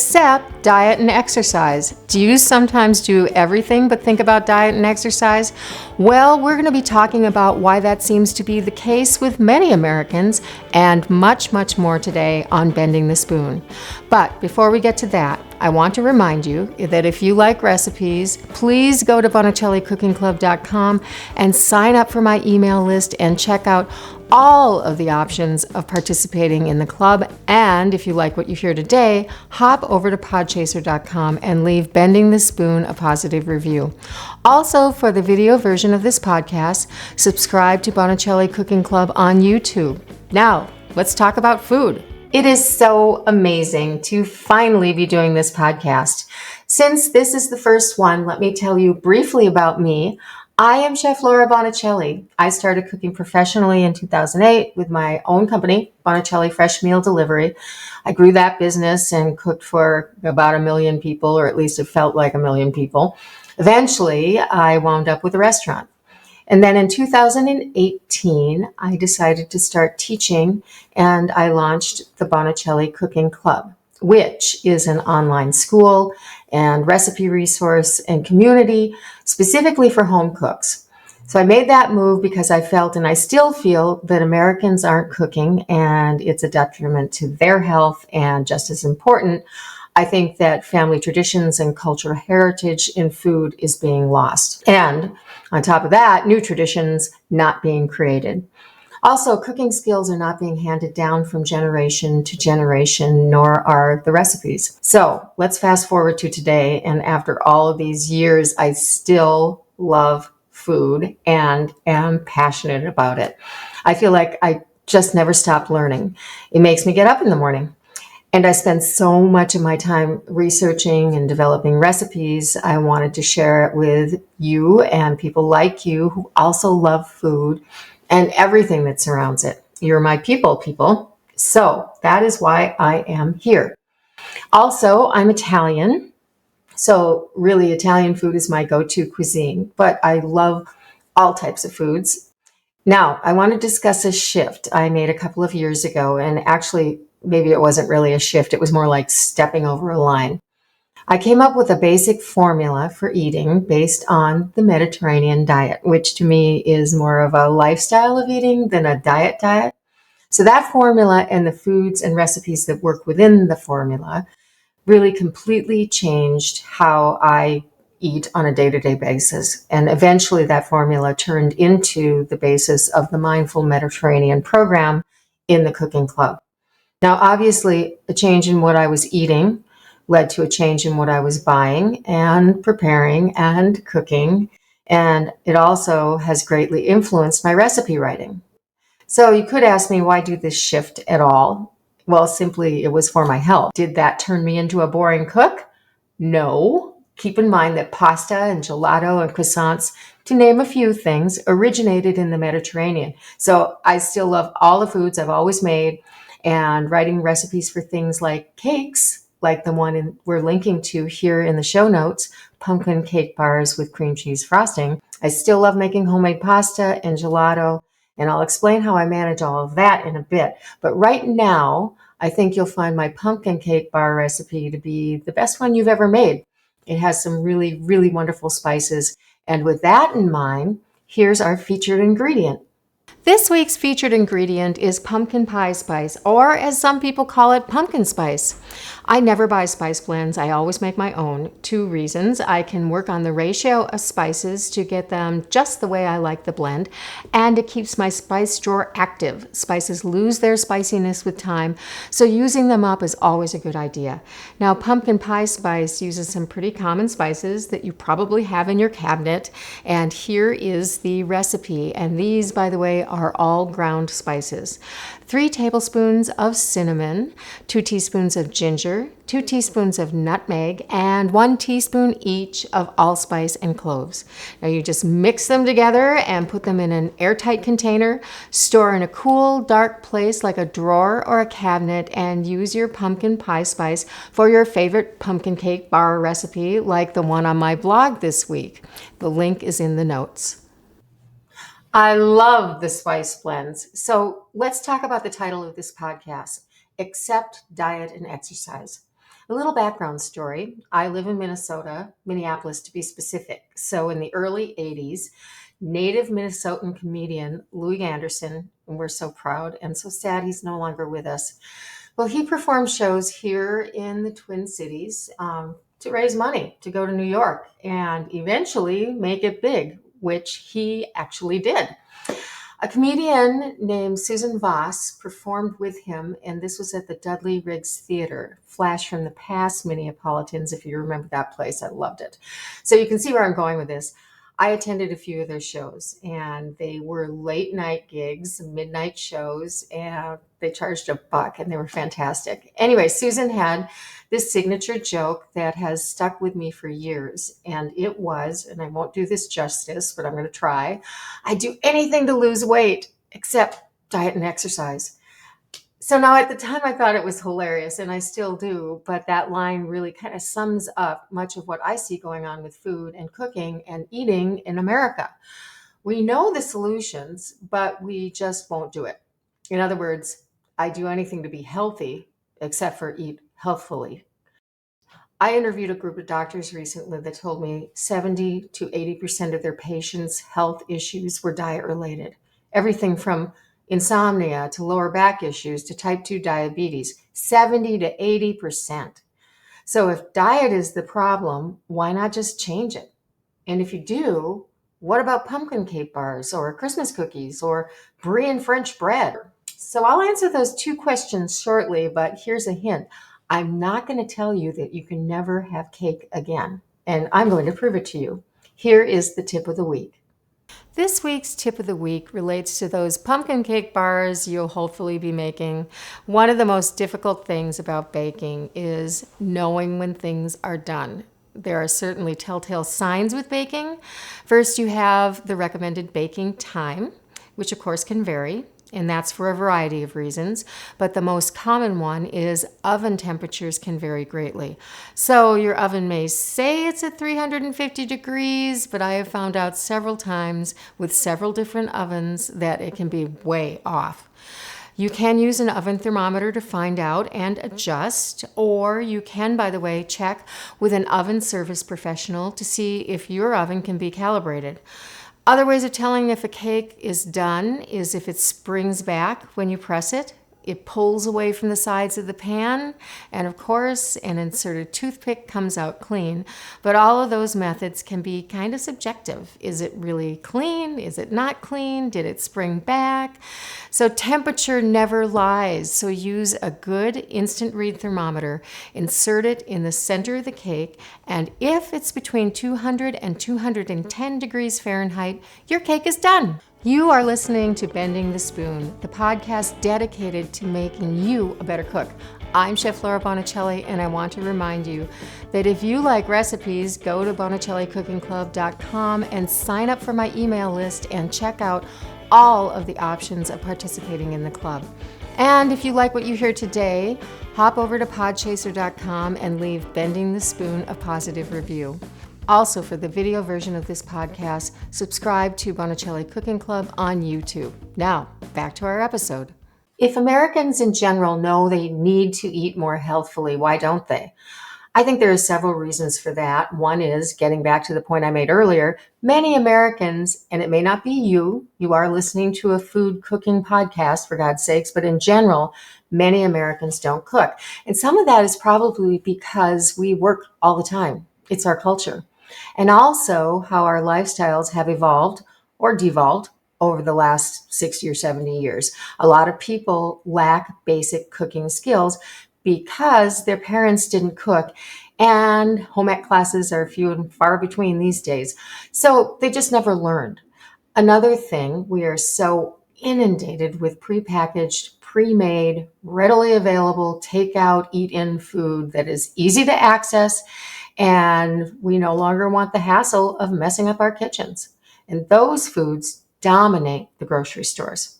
except diet and exercise. Do you sometimes do everything but think about diet and exercise? Well, we're going to be talking about why that seems to be the case with many Americans and much, much more today on Bending the Spoon. But before we get to that, I want to remind you that if you like recipes, please go to BonicelliCookingClub.com and sign up for my email list and check out all of the options of participating in the club. And if you like what you hear today, hop over to podchaser.com and leave Bending the Spoon a positive review. Also, for the video version of this podcast, subscribe to Bonicelli Cooking Club on YouTube. Now, let's talk about food. It is so amazing to finally be doing this podcast. Since this is the first one, let me tell you briefly about me. I am Chef Laura Bonicelli. I started cooking professionally in 2008 with my own company, Bonicelli Fresh Meal Delivery. I grew that business and cooked for about 1 million people, or at least it felt like 1 million people. Eventually, I wound up with a restaurant. And then in 2018, I decided to start teaching, and I launched the Bonicelli Cooking Club, which is an online school and recipe resource and community specifically for home cooks. So I made that move because I felt, and I still feel, that Americans aren't cooking, and it's a detriment to their health. And just as important, I think that family traditions and cultural heritage in food is being lost. And on top of that, new traditions not being created. Also, cooking skills are not being handed down from generation to generation, nor are the recipes. So let's fast forward to today. And after all of these years, I still love food and am passionate about it. I feel like I just never stop learning. It makes me get up in the morning. And I spend so much of my time researching and developing recipes. I wanted to share it with you and people like you who also love food and everything that surrounds it. You're my people. So that is why I am here. Also, I'm Italian. So really, Italian food is my go-to cuisine, but I love all types of foods. Now, I want to discuss a shift I made a couple of years ago, and actually, maybe it wasn't really a shift. It was more like stepping over a line. I came up with a basic formula for eating based on the Mediterranean diet, which to me is more of a lifestyle of eating than a diet. So that formula and the foods and recipes that work within the formula really completely changed how I eat on a day-to-day basis. And eventually that formula turned into the basis of the Mindful Mediterranean program in the Cooking Club. Now, obviously, a change in what I was eating led to a change in what I was buying and preparing and cooking. And it also has greatly influenced my recipe writing. So you could ask me, why do this shift at all? Well, simply it was for my health. Did that turn me into a boring cook? No. Keep in mind that pasta and gelato and croissants, to name a few things, originated in the Mediterranean. So I still love all the foods I've always made, and writing recipes for things like cakes, like the one we're linking to here in the show notes, pumpkin cake bars with cream cheese frosting. I still love making homemade pasta and gelato, and I'll explain how I manage all of that in a bit. But right now, I think you'll find my pumpkin cake bar recipe to be the best one you've ever made. It has some really, really wonderful spices. And with that in mind, here's our featured ingredient. This week's featured ingredient is pumpkin pie spice, or as some people call it, pumpkin spice. I never buy spice blends. I always make my own. 2 reasons. I can work on the ratio of spices to get them just the way I like the blend, and it keeps my spice drawer active. Spices lose their spiciness with time, so using them up is always a good idea. Now, pumpkin pie spice uses some pretty common spices that you probably have in your cabinet, and here is the recipe. And these, by the way, are all ground spices. 3 tablespoons of cinnamon, 2 teaspoons of ginger, 2 teaspoons of nutmeg, and 1 teaspoon each of allspice and cloves. Now you just mix them together and put them in an airtight container, store in a cool, dark place like a drawer or a cabinet, and use your pumpkin pie spice for your favorite pumpkin cake bar recipe like the one on my blog this week. The link is in the notes. I love the spice blends. So let's talk about the title of this podcast, Accept Diet and Exercise. A little background story. I live in Minnesota, Minneapolis to be specific. So in the early 80s, native Minnesotan comedian Louis Anderson, and we're so proud and so sad he's no longer with us. Well, he performed shows here in the Twin Cities to raise money to go to New York and eventually make it big, which he actually did. A comedian named Susan Voss performed with him, and this was at the Dudley Riggs Theater. Flash from the past, Minneapolitans, if you remember that place. I loved it. So you can see where I'm going with this. I attended a few of their shows, and they were late night gigs, midnight shows, and they charged $1, and they were fantastic. Anyway, Susan had this signature joke that has stuck with me for years, and it was, and I won't do this justice, but I'm going to try. I do anything to lose weight except diet and exercise. So now at the time I thought it was hilarious, and I still do, but that line really kind of sums up much of what I see going on with food and cooking and eating in America. We know the solutions, but we just won't do it. In other words, I do anything to be healthy except for eat healthfully. I interviewed a group of doctors recently that told me 70 to 80% of their patients' health issues were diet related. Everything from insomnia to lower back issues to type 2 diabetes, 70 to 80%. So if diet is the problem, why not just change it? And if you do, what about pumpkin cake bars or Christmas cookies or brie and French bread? So I'll answer those two questions shortly, but here's a hint. I'm not going to tell you that you can never have cake again, and I'm going to prove it to you. Here is the tip of the week. This week's tip of the week relates to those pumpkin cake bars you'll hopefully be making. One of the most difficult things about baking is knowing when things are done. There are certainly telltale signs with baking. First, you have the recommended baking time, which of course can vary, and that's for a variety of reasons. But the most common one is oven temperatures can vary greatly. So your oven may say it's at 350 degrees, but I have found out several times with several different ovens that it can be way off. You can use an oven thermometer to find out and adjust, or you can, by the way, check with an oven service professional to see if your oven can be calibrated. Other ways of telling if a cake is done is if it springs back when you press it, it pulls away from the sides of the pan, and of course, an inserted toothpick comes out clean. But all of those methods can be kind of subjective. Is it really clean? Is it not clean? Did it spring back? So temperature never lies. So use a good instant read thermometer, insert it in the center of the cake, and if it's between 200 and 210 degrees Fahrenheit, your cake is done. You are listening to Bending the Spoon, the podcast dedicated to making you a better cook. I'm Chef Laura Bonicelli, and I want to remind you that if you like recipes, go to BonicelliCookingClub.com and sign up for my email list and check out all of the options of participating in the club. And if you like what you hear today, hop over to podchaser.com and leave Bending the Spoon a positive review. Also, for the video version of this podcast, subscribe to Bonicelli Cooking Club on YouTube. Now, back to our episode. If Americans in general know they need to eat more healthfully, why don't they? I think there are several reasons for that. One is, getting back to the point I made earlier, many Americans, and it may not be you are listening to a food cooking podcast, for God's sakes, but in general, many Americans don't cook. And some of that is probably because we work all the time. It's our culture. And also how our lifestyles have evolved or devolved over the last 60 or 70 years. A lot of people lack basic cooking skills because their parents didn't cook, and home ec classes are few and far between these days. So they just never learned. Another thing, we are so inundated with prepackaged, pre-made, readily available, takeout, eat-in food that is easy to access, and we no longer want the hassle of messing up our kitchens. And those foods dominate the grocery stores.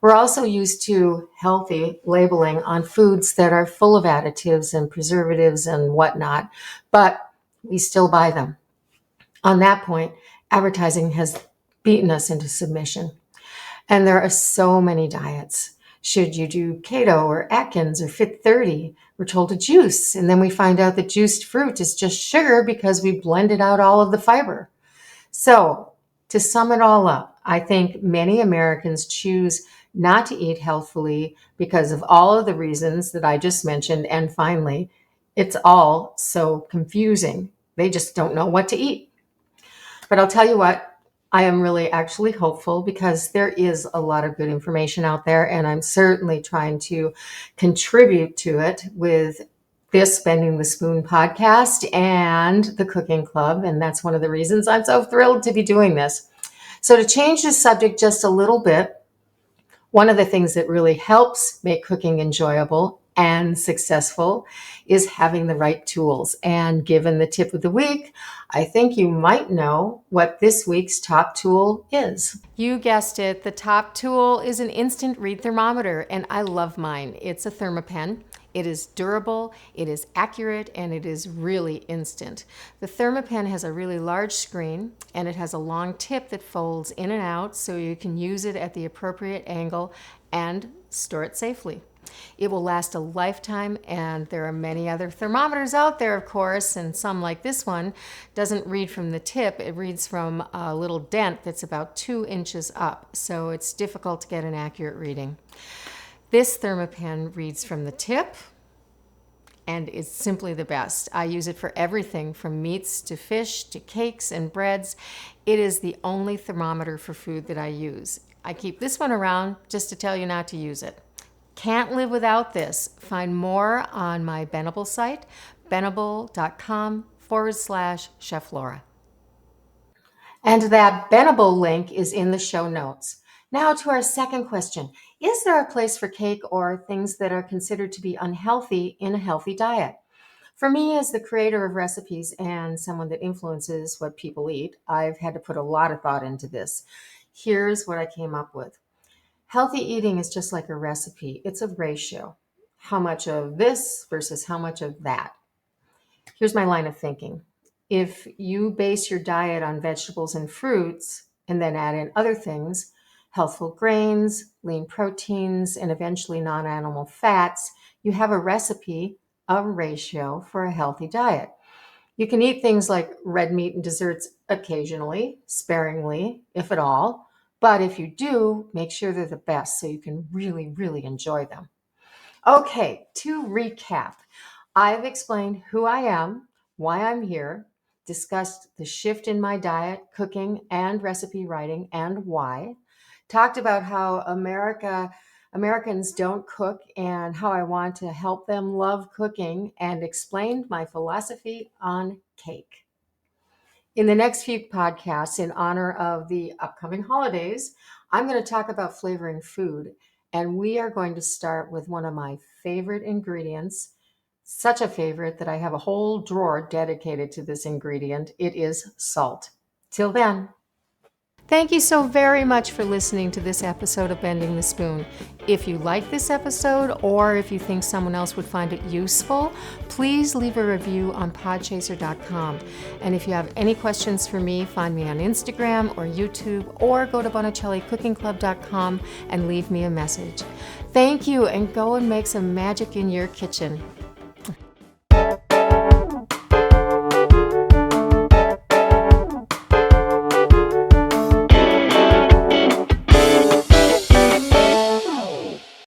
We're also used to healthy labeling on foods that are full of additives and preservatives and whatnot, but we still buy them. On that point, advertising has beaten us into submission. And there are so many diets. Should you do keto or Atkins or Fit 30? We're told to juice, and then we find out that juiced fruit is just sugar because we blended out all of the fiber. So, to sum it all up, I think many Americans choose not to eat healthfully because of all of the reasons that I just mentioned. And finally, it's all so confusing. They just don't know what to eat. But I'll tell you what, I am really actually hopeful because there is a lot of good information out there, and I'm certainly trying to contribute to it with this Bending the Spoon podcast and the Cooking Club. And that's one of the reasons I'm so thrilled to be doing this. So, to change the subject just a little bit, one of the things that really helps make cooking enjoyable and successful is having the right tools. And given the tip of the week, I think you might know what this week's top tool is. You guessed it. The top tool is an instant read thermometer, and I love mine. It's a Thermapen. It is durable, it is accurate, and it is really instant. The Thermapen has a really large screen, and it has a long tip that folds in and out so you can use it at the appropriate angle and store it safely. It will last a lifetime, and there are many other thermometers out there, of course, and some like this one doesn't read from the tip. It reads from a little dent that's about 2 inches up, so it's difficult to get an accurate reading. This Thermapen reads from the tip and is simply the best. I use it for everything from meats to fish to cakes and breads. It is the only thermometer for food that I use. I keep this one around just to tell you not to use it. Can't live without this. Find more on my Benable site, benable.com/Chef Laura. And that Benable link is in the show notes. Now to our second question. Is there a place for cake or things that are considered to be unhealthy in a healthy diet? For me, as the creator of recipes and someone that influences what people eat, I've had to put a lot of thought into this. Here's what I came up with. Healthy eating is just like a recipe. It's a ratio. How much of this versus how much of that? Here's my line of thinking. If you base your diet on vegetables and fruits and then add in other things, healthful grains, lean proteins, and eventually non-animal fats, you have a recipe, a ratio for a healthy diet. You can eat things like red meat and desserts occasionally, sparingly, if at all. But if you do, make sure they're the best so you can really, really enjoy them. Okay, to recap, I've explained who I am, why I'm here, discussed the shift in my diet, cooking, and recipe writing, and why. Talked about how Americans don't cook and how I want to help them love cooking, and explained my philosophy on cake. In the next few podcasts, in honor of the upcoming holidays, I'm going to talk about flavoring food, and we are going to start with one of my favorite ingredients, such a favorite that I have a whole drawer dedicated to this ingredient. It is salt. Till then. Thank you so very much for listening to this episode of Bending the Spoon. If you like this episode, or if you think someone else would find it useful, please leave a review on podchaser.com. And if you have any questions for me, find me on Instagram or YouTube, or go to BonicelliCookingClub.com and leave me a message. Thank you, and go and make some magic in your kitchen.